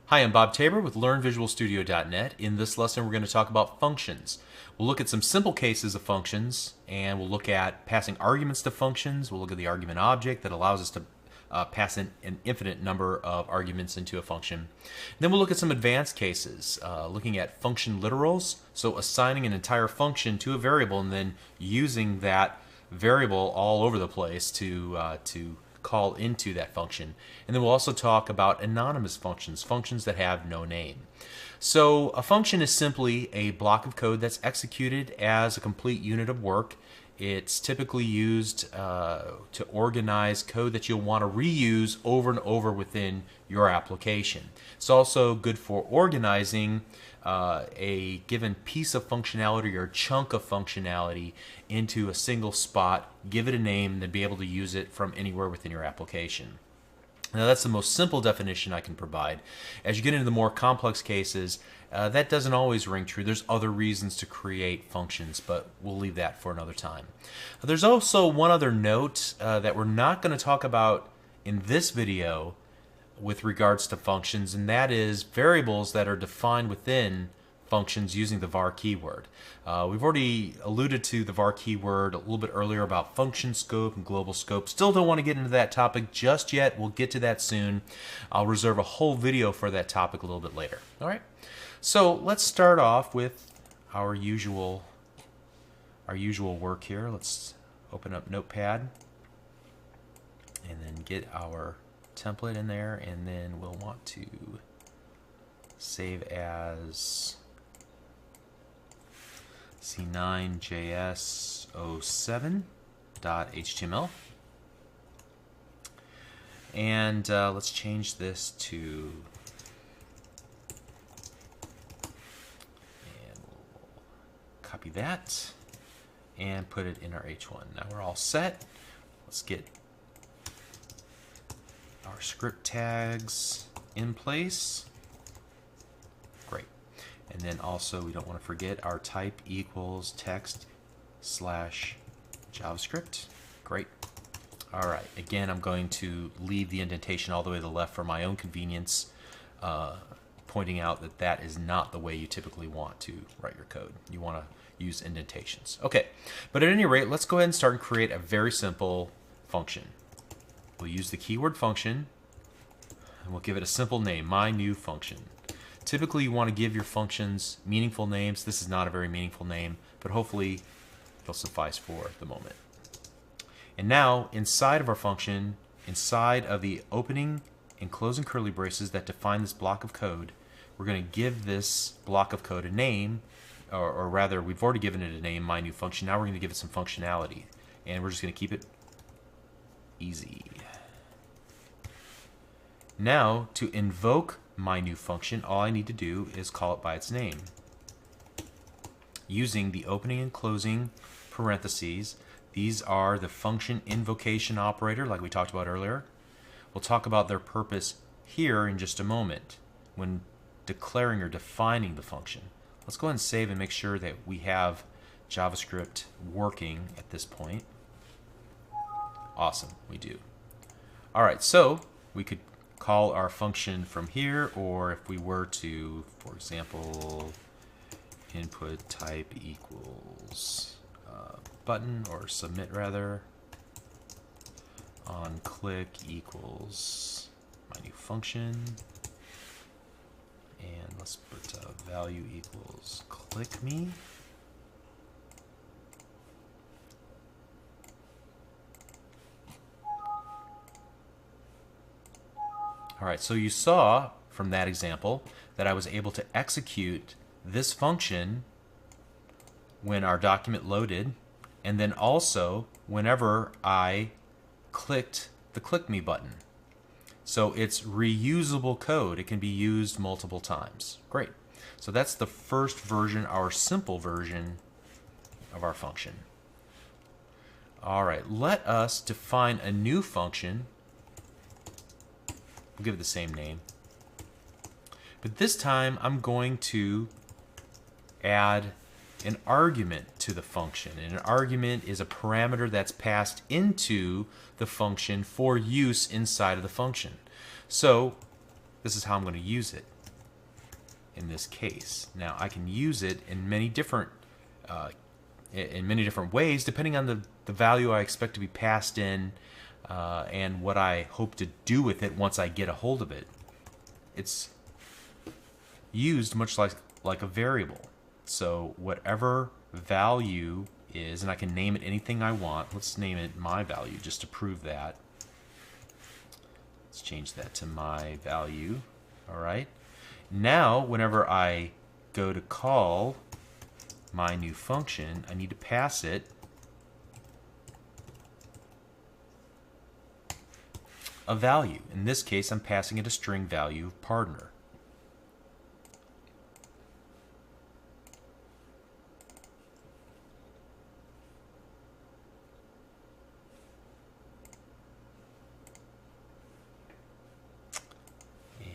Hi, I'm Bob Tabor with LearnVisualStudio.net. In this lesson, we're going to talk about functions. We'll look at some simple cases of functions, and we'll look at passing arguments to functions. We'll look at the argument object that allows us to pass in an infinite number of arguments into a function. Then we'll look at some advanced cases, looking at function literals, so assigning an entire function to a variable and then using that variable all over the place to call into that function. And then we'll also talk about anonymous functions, functions that have no name. So a function is simply a block of code that's executed as a complete unit of work. It's typically used to organize code that you'll want to reuse over and over within your application. It's also good for organizing a given piece of functionality or chunk of functionality into a single spot, give it a name, and then be able to use it from anywhere within your application. Now that's the most simple definition I can provide. As you get into the more complex cases, that doesn't always ring true. There's other reasons to create functions, but we'll leave that for another time. There's also one other note that we're not going to talk about in this video with regards to functions, and that is variables that are defined within functions using the var keyword. We've already alluded to the var keyword a little bit earlier about function scope and global scope. Still don't want to get into that topic just yet. We'll get to that soon. I'll reserve a whole video for that topic a little bit later. All right. So let's start off with our usual work here. Let's open up Notepad and then get our template in there, and then we'll want to save as c9js07.html, and let's change this to, and we'll copy that and put it in our h1. Now we're all set. Let's get our script tags in place. Great. And then also we don't want to forget our type equals text/JavaScript. Great. All right. Again, I'm going to leave the indentation all the way to the left for my own convenience, pointing out that that is not the way you typically want to write your code. You want to use indentations. Okay. But at any rate, let's go ahead and start and create a very simple function. We'll use the keyword function, and we'll give it a simple name, my new function. Typically, you want to give your functions meaningful names. This is not a very meaningful name, but hopefully it'll suffice for the moment. And now, inside of our function, inside of the opening and closing curly braces that define this block of code, we're going to give this block of code a name, or rather, we've already given it a name, my new function. Now we're going to give it some functionality, and we're just going to keep it easy. Now, to invoke my new function, all I need to do is call it by its name. Using the opening and closing parentheses, these are the function invocation operator, like we talked about earlier. We'll talk about their purpose here in just a moment when declaring or defining the function. Let's go ahead and save and make sure that we have JavaScript working at this point. Awesome, we do. All right, so we could call our function from here, or if we were to, for example, input type equals button, or submit rather, on click equals my new function, and let's put value equals click me. All right, so you saw from that example that I was able to execute this function when our document loaded, and then also whenever I clicked the Click Me button. So it's reusable code. It can be used multiple times. Great. So that's the first version, our simple version of our function. All right, let us define a new function. We'll give it the same name. But this time I'm going to add an argument to the function. And an argument is a parameter that's passed into the function for use inside of the function. So this is how I'm going to use it. in this case. Now I can use it in many different ways depending on the value I expect to be passed in and what I hope to do with it once I get a hold of it. It's used much like a variable. So whatever value is, and I can name it anything I want. Let's name it my value just to prove that. Let's change that to my value. All right. Now, whenever I go to call my new function, I need to pass it a value. In this case, I'm passing it a string value of partner.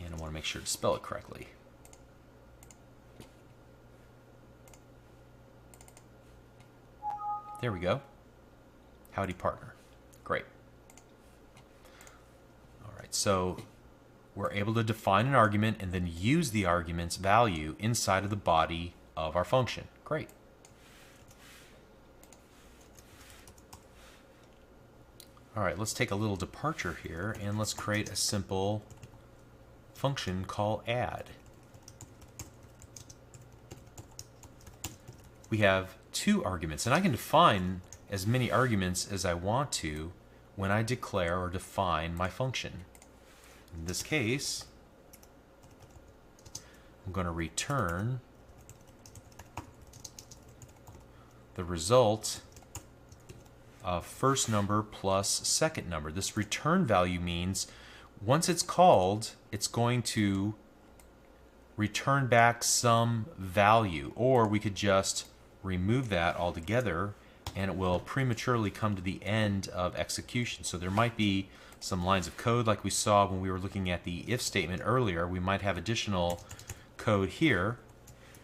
And I want to make sure to spell it correctly. There we go. Howdy partner. Great. All right, so we're able to define an argument and then use the argument's value inside of the body of our function. Great. All right, let's take a little departure here and let's create a simple function called add. We have two arguments, and I can define as many arguments as I want to when I declare or define my function. In this case, I'm going to return the result of first number plus second number. This return value means once it's called, it's going to return back some value, or we could just remove that altogether and it will prematurely come to the end of execution. So there might be some lines of code like we saw when we were looking at the if statement earlier. We might have additional code here,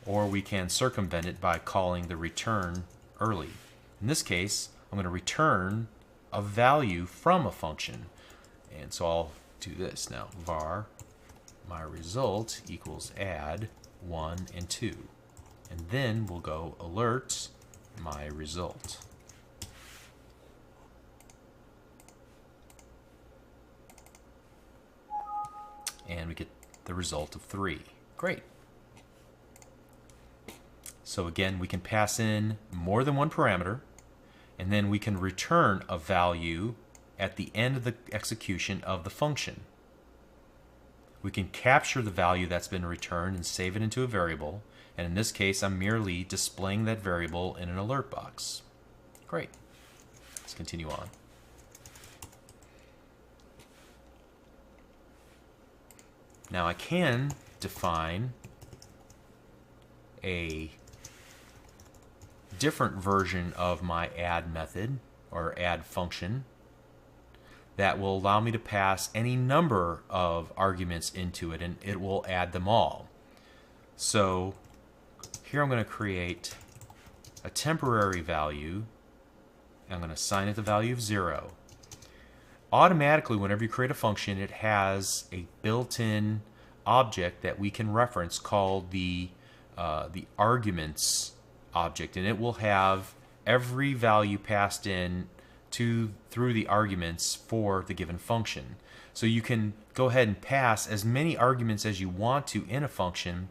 or we can circumvent it by calling the return early. In this case, I'm going to return a value from a function. And so I'll do this now. Var my result equals add 1 and 2. And then we'll go alert my result. And we get the result of 3. Great. So again, we can pass in more than one parameter, and then we can return a value at the end of the execution of the function. We can capture the value that's been returned and save it into a variable. And in this case, I'm merely displaying that variable in an alert box. Great. Let's continue on. Now I can define a different version of my add method or add function that will allow me to pass any number of arguments into it, and it will add them all. So here I'm going to create a temporary value. I'm going to assign it the value of 0. Automatically, whenever you create a function, it has a built-in object that we can reference called the arguments object, and it will have every value passed in through the arguments for the given function. So you can go ahead and pass as many arguments as you want to in a function,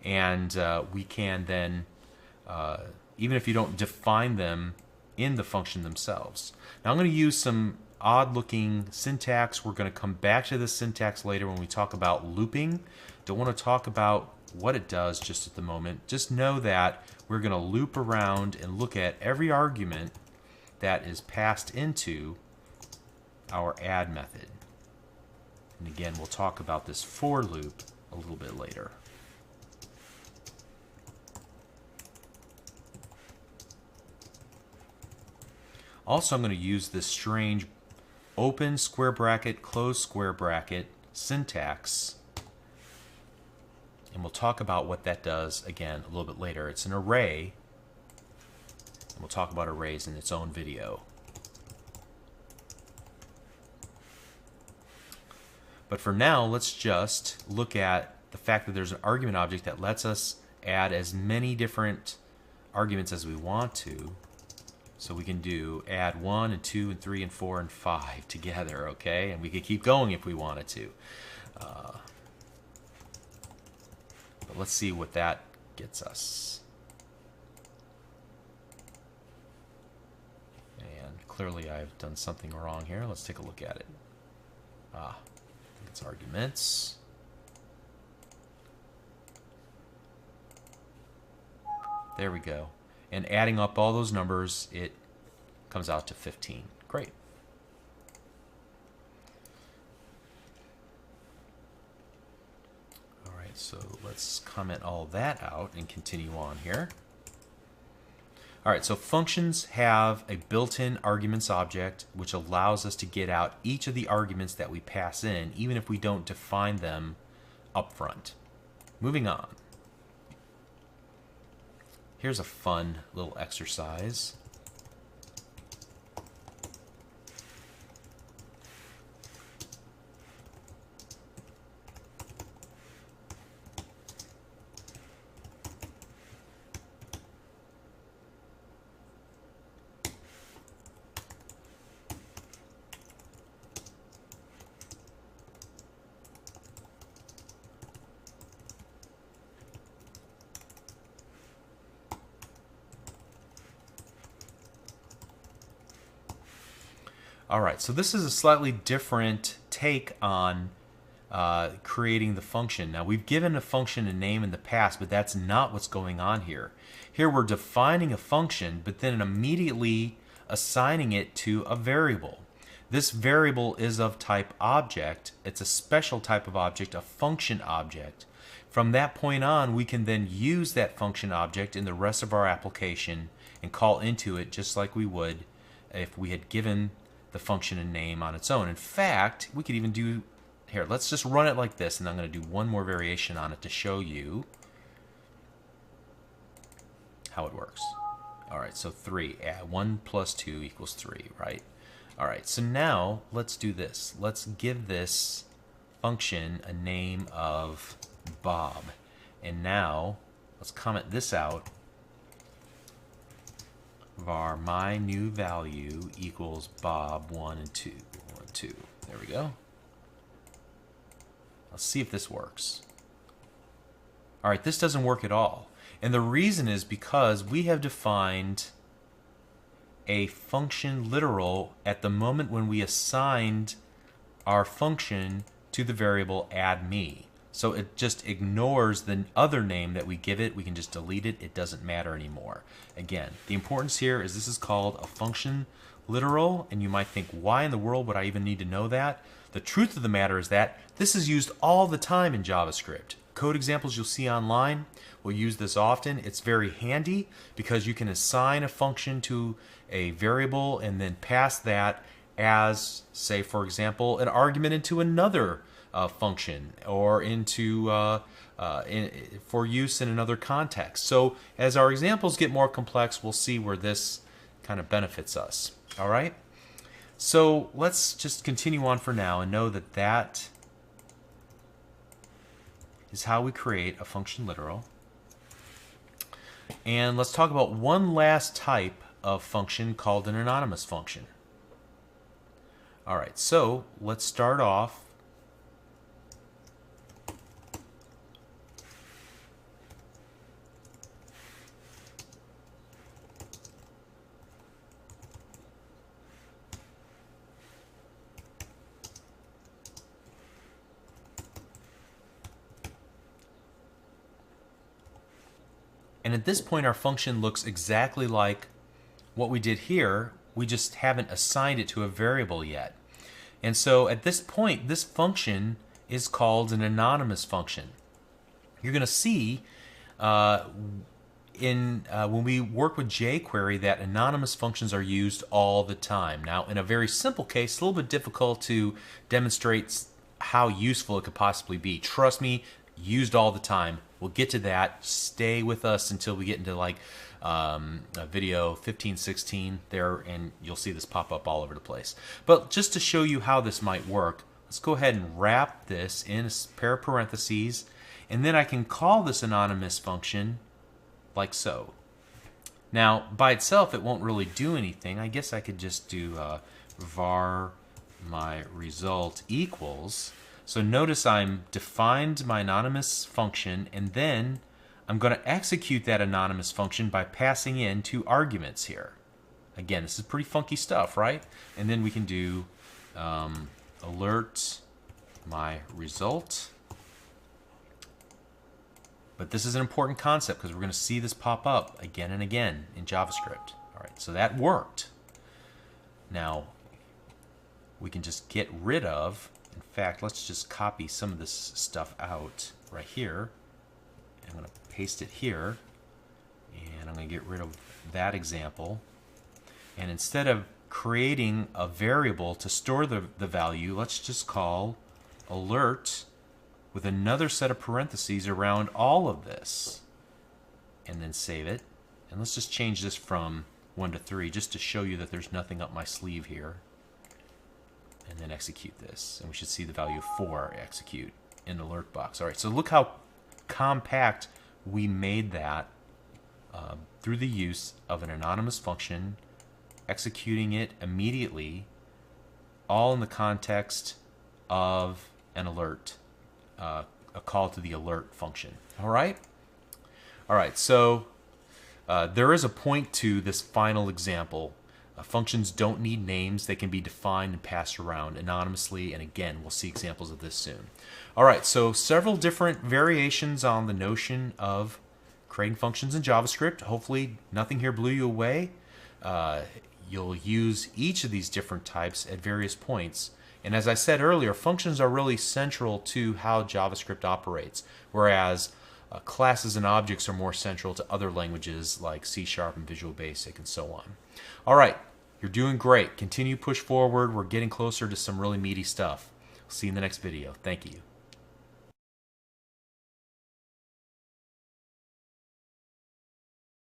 and we can then, even if you don't define them in the function themselves. Now I'm going to use some odd looking syntax. We're going to come back to this syntax later when we talk about looping. Don't want to talk about what it does just at the moment. Just know that we're going to loop around and look at every argument that is passed into our add method. And again, we'll talk about this for loop a little bit later. Also, I'm going to use this strange open square bracket, close square bracket syntax. And we'll talk about what that does again a little bit later. It's an array. And we'll talk about arrays in its own video. But for now, let's just look at the fact that there's an argument object that lets us add as many different arguments as we want to. So we can do add 1 and 2 and 3 and 4 and 5 together, okay? And we could keep going if we wanted to. But let's see what that gets us. And clearly I've done something wrong here. Let's take a look at it. I think it's arguments. There we go. And adding up all those numbers, it comes out to 15. Great. All right, so let's comment all that out and continue on here. All right, so functions have a built-in arguments object, which allows us to get out each of the arguments that we pass in, even if we don't define them up front. Moving on. Here's a fun little exercise. All right, so this is a slightly different take on creating the function. Now, we've given a function a name in the past, but that's not what's going on here. Here we're defining a function, but then immediately assigning it to a variable. This variable is of type object. It's a special type of object, a function object. From that point on, we can then use that function object in the rest of our application and call into it just like we would if we had given the function a name on its own. In fact, we could even do, here, let's just run it like this, and I'm going to do one more variation on it to show you how it works. All right, so 3, add 1 plus 2 equals 3, right? All right, so now let's do this. Let's give this function a name of Bob. And now let's comment this out. Var my new value equals Bob 1 and 2. 1, 2. There we go. Let's see if this works. All right, this doesn't work at all. And the reason is because we have defined a function literal at the moment when we assigned our function to the variable add me. So it just ignores the other name that we give it. We can just delete it. It doesn't matter anymore. Again, the importance here is this is called a function literal, and you might think, why in the world would I even need to know that? The truth of the matter is that this is used all the time in JavaScript. Code examples you'll see online will use this often. It's very handy because you can assign a function to a variable and then pass that as, say, for example, an argument into another function or into for use in another context. So as our examples get more complex, we'll see where this kind of benefits us. All right? So let's just continue on for now and know that that is how we create a function literal. And let's talk about one last type of function called an anonymous function. All right, so let's start off and at this point our function looks exactly like what we did here. We just haven't assigned it to a variable yet. And so at this point, this function is called an anonymous function. You're going to see when we work with jQuery that anonymous functions are used all the time. Now, in a very simple case, it's a little bit difficult to demonstrate how useful it could possibly be. Trust me, used all the time. We'll get to that. Stay with us until we get into like video 15, 16 there, and you'll see this pop up all over the place. But just to show you how this might work, let's go ahead and wrap this in a pair of parentheses. And then I can call this anonymous function like so. Now, by itself, it won't really do anything. I guess I could just do var my result equals. So notice I'm defined my anonymous function, and then I'm going to execute that anonymous function by passing in 2 arguments here. Again, this is pretty funky stuff, right? And then we can do alert my result. But this is an important concept because we're going to see this pop up again and again in JavaScript. All right, so that worked. Now, we can just get rid of, in fact, let's just copy some of this stuff out right here. I'm going to paste it here, and I'm going to get rid of that example. And instead of creating a variable to store the value, let's just call alert with another set of parentheses around all of this, and then save it. And let's just change this from 1 to 3 just to show you that there's nothing up my sleeve here. And then execute this, and we should see the value of 4 execute in the alert box. All right, so look how compact we made that through the use of an anonymous function, executing it immediately, all in the context of an alert. A call to the alert function. All right? All right, so there is a point to this final example. Functions don't need names. They can be defined and passed around anonymously, and again, we'll see examples of this soon. All right, so several different variations on the notion of creating functions in JavaScript. Hopefully nothing here blew you away. You'll use each of these different types at various points. And as I said earlier, functions are really central to how JavaScript operates, whereas classes and objects are more central to other languages like C# and Visual Basic and so on. All right, you're doing great. Continue push forward. We're getting closer to some really meaty stuff. See you in the next video. Thank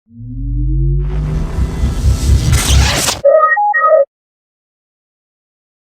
you.